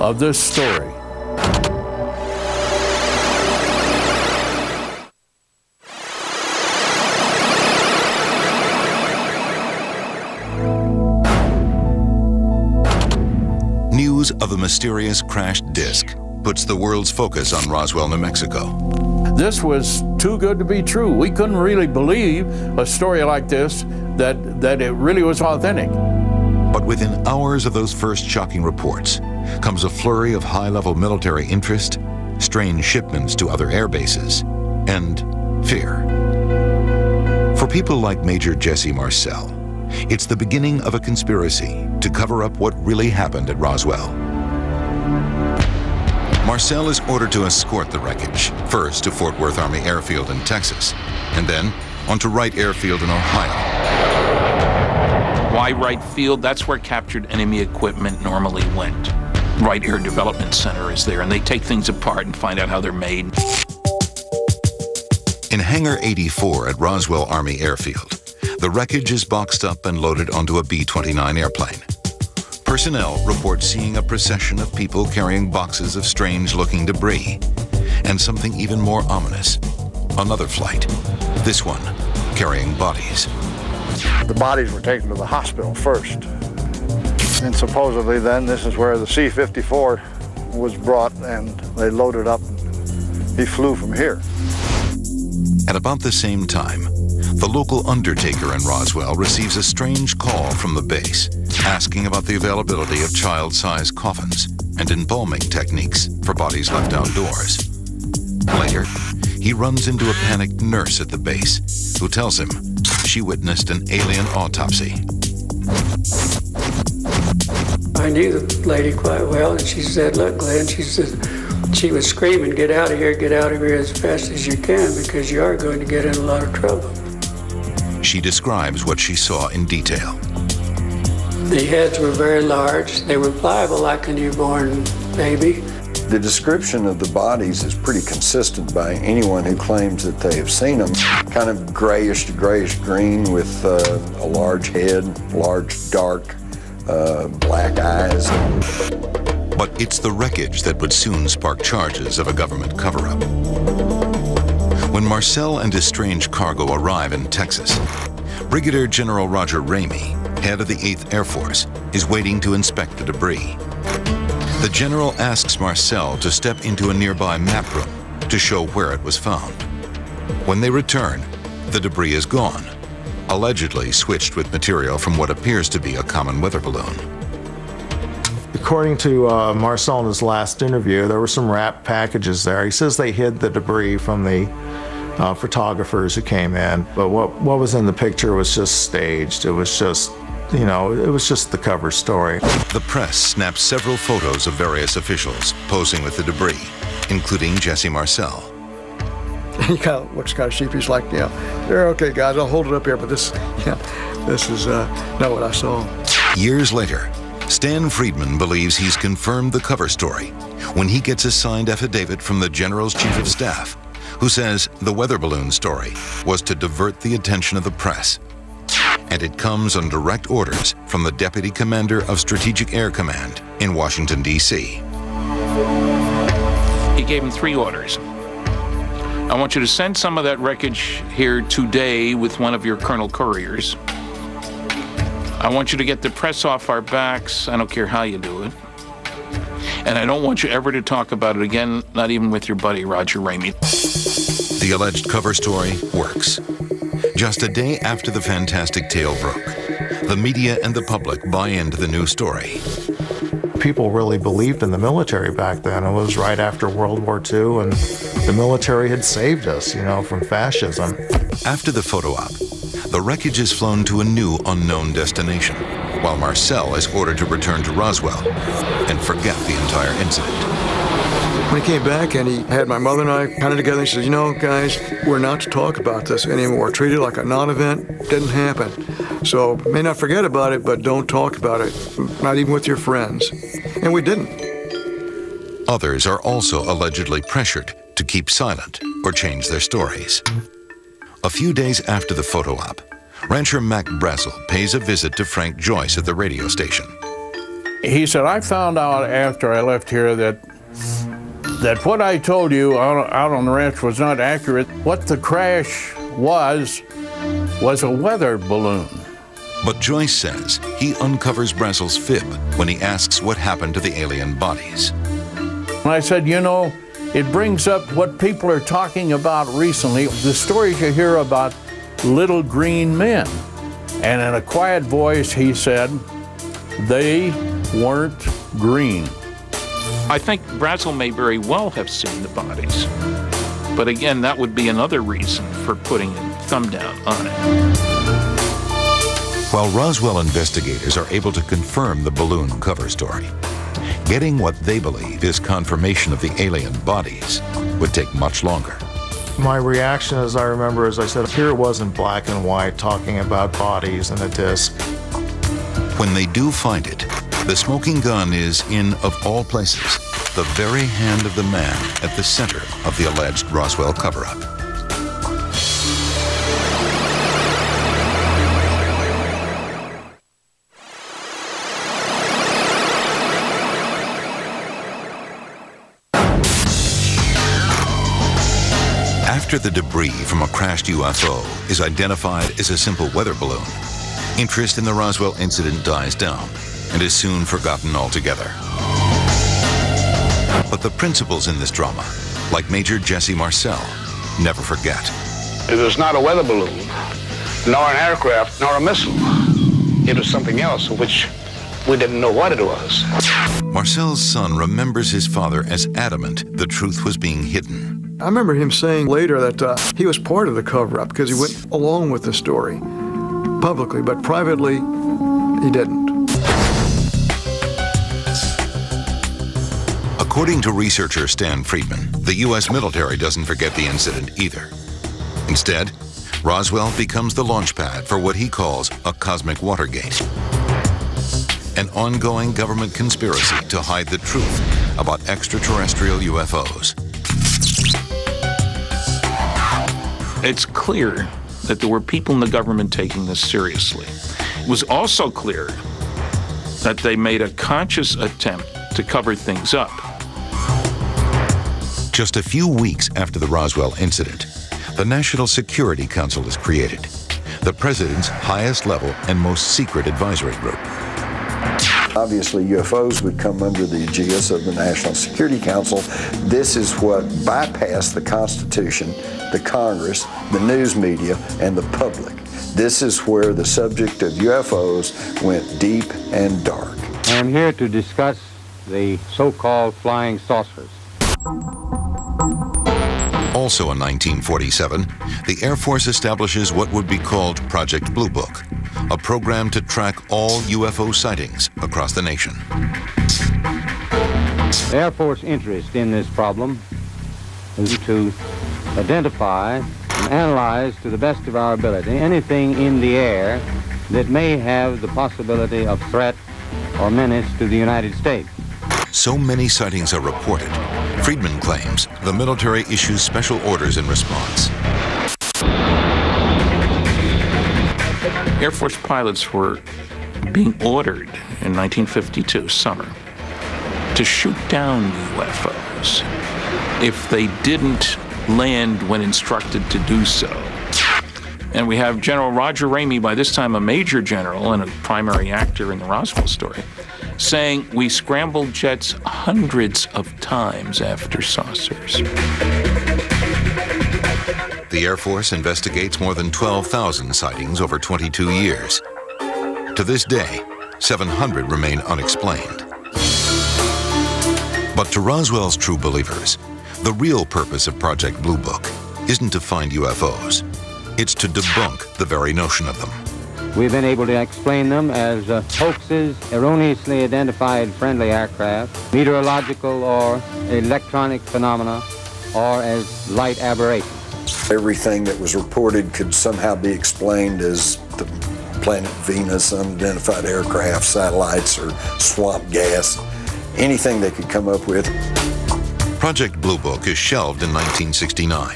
of this story. News of a mysterious crashed disc puts the world's focus on Roswell, New Mexico. This was too good to be true. We couldn't really believe a story like this, that it really was authentic. But within hours of those first shocking reports comes a flurry of high-level military interest, strange shipments to other air bases, and fear. For people like Major Jesse Marcel, it's the beginning of a conspiracy to cover up what really happened at Roswell. Marcel is ordered to escort the wreckage, first to Fort Worth Army Airfield in Texas, and then onto Wright Airfield in Ohio. Why Wright Field? That's where captured enemy equipment normally went. Wright Air Development Center is there, and they take things apart and find out how they're made. In Hangar 84 at Roswell Army Airfield, the wreckage is boxed up and loaded onto a B-29 airplane. Personnel report seeing a procession of people carrying boxes of strange-looking debris, and something even more ominous, another flight, this one carrying bodies. The bodies were taken to the hospital first, and supposedly then this is where the C-54 was brought, and they loaded up and he flew from here. At about the same time, the local undertaker in Roswell receives a strange call from the base, asking about the availability of child-sized coffins and embalming techniques for bodies left outdoors. Later, he runs into a panicked nurse at the base, who tells him she witnessed an alien autopsy. I knew the lady quite well, and she said, "Look, Glenn," she said, she was screaming, get out of here as fast as you can, because you are going to get in a lot of trouble." She describes what she saw in detail. The heads were very large. They were pliable like a newborn baby. The description of the bodies is pretty consistent by anyone who claims that they have seen them. Kind of grayish to grayish green with a large head, large dark black eyes. But it's the wreckage that would soon spark charges of a government cover-up. When Marcel and his strange cargo arrive in Texas, Brigadier General Roger Ramey, head of the 8th Air Force, is waiting to inspect the debris. The general asks Marcel to step into a nearby map room to show where it was found. When they return, the debris is gone, allegedly switched with material from what appears to be a common weather balloon. According to Marcel in his last interview, there were some wrapped packages there. He says they hid the debris from the photographers who came in, but what was in the picture was just staged. It was just, you know, it was just the cover story. The press snapped several photos of various officials posing with the debris, including Jesse Marcel. He kind of looks kind of sheepish, like, yeah, they're okay, guys, I'll hold it up here, but this is not what I saw. Years later, Stan Friedman believes he's confirmed the cover story when he gets a signed affidavit from the General's Chief of Staff, who says the weather balloon story was to divert the attention of the press. And it comes on direct orders from the Deputy Commander of Strategic Air Command in Washington, D.C. He gave him 3 orders. I want you to send some of that wreckage here today with one of your Colonel Couriers. I want you to get the press off our backs. I don't care how you do it. And I don't want you ever to talk about it again, not even with your buddy, Roger Ramey. The alleged cover story works. Just a day after the fantastic tale broke, the media and the public buy into the new story. People really believed in the military back then. It was right after World War II, and the military had saved us, you know, from fascism. After the photo op, the wreckage is flown to a new unknown destination, while Marcel is ordered to return to Roswell and forget the entire incident. When he came back and he had my mother and I kind of together, and he said, "You know, guys, we're not to talk about this anymore. Treat it like a non-event. Didn't happen. So may not forget about it, but don't talk about it, not even with your friends." And we didn't. Others are also allegedly pressured to keep silent or change their stories. A few days after the photo op, rancher Mac Brazel pays a visit to Frank Joyce at the radio station. He said, I found out after I left here that what I told you out on the ranch was not accurate. What the crash was a weather balloon. But Joyce says he uncovers Brazel's fib when he asks what happened to the alien bodies. And I said, you know, it brings up what people are talking about recently, the stories you hear about little green men. And in a quiet voice, he said, they weren't green. I think Brazel may very well have seen the bodies. But again, that would be another reason for putting a thumb down on it. While Roswell investigators are able to confirm the balloon cover story, getting what they believe is confirmation of the alien bodies would take much longer. My reaction, as I remember, as I said, here it was in black and white talking about bodies and a disc. When they do find it, the smoking gun is in, of all places, the very hand of the man at the center of the alleged Roswell cover-up. After the debris from a crashed UFO is identified as a simple weather balloon, interest in the Roswell incident dies down and is soon forgotten altogether. But the principals in this drama, like Major Jesse Marcel, never forget. It was not a weather balloon, nor an aircraft, nor a missile. It was something else, which we didn't know what it was. Marcel's son remembers his father as adamant the truth was being hidden. I remember him saying later that he was part of the cover-up because he went along with the story publicly, but privately, he didn't. According to researcher Stan Friedman, the U.S. military doesn't forget the incident either. Instead, Roswell becomes the launch pad for what he calls a cosmic Watergate, an ongoing government conspiracy to hide the truth about extraterrestrial UFOs. It's clear that there were people in the government taking this seriously. It was also clear that they made a conscious attempt to cover things up. Just a few weeks after the Roswell incident, the National Security Council is created, the president's highest level and most secret advisory group. Obviously, UFOs would come under the aegis of the National Security Council. This is what bypassed the Constitution, the Congress, the news media, and the public. This is where the subject of UFOs went deep and dark. I am here to discuss the so-called flying saucers. Also in 1947, the Air Force establishes what would be called Project Blue Book, a program to track all UFO sightings across the nation. The Air Force interest in this problem is to identify and analyze to the best of our ability anything in the air that may have the possibility of threat or menace to the United States. So many sightings are reported, Friedman claims the military issues special orders in response. Air Force pilots were being ordered in 1952, summer, to shoot down UFOs if they didn't land when instructed to do so. And we have General Roger Ramey, by this time a major general and a primary actor in the Roswell story, saying we scrambled jets hundreds of times after saucers. The Air Force investigates more than 12,000 sightings over 22 years. To this day, 700 remain unexplained. But to Roswell's true believers, the real purpose of Project Blue Book isn't to find UFOs. It's to debunk the very notion of them. We've been able to explain them as hoaxes, erroneously identified friendly aircraft, meteorological or electronic phenomena, or as light aberrations. Everything that was reported could somehow be explained as the planet Venus, unidentified aircraft, satellites, or swamp gas. Anything they could come up with. Project Blue Book is shelved in 1969.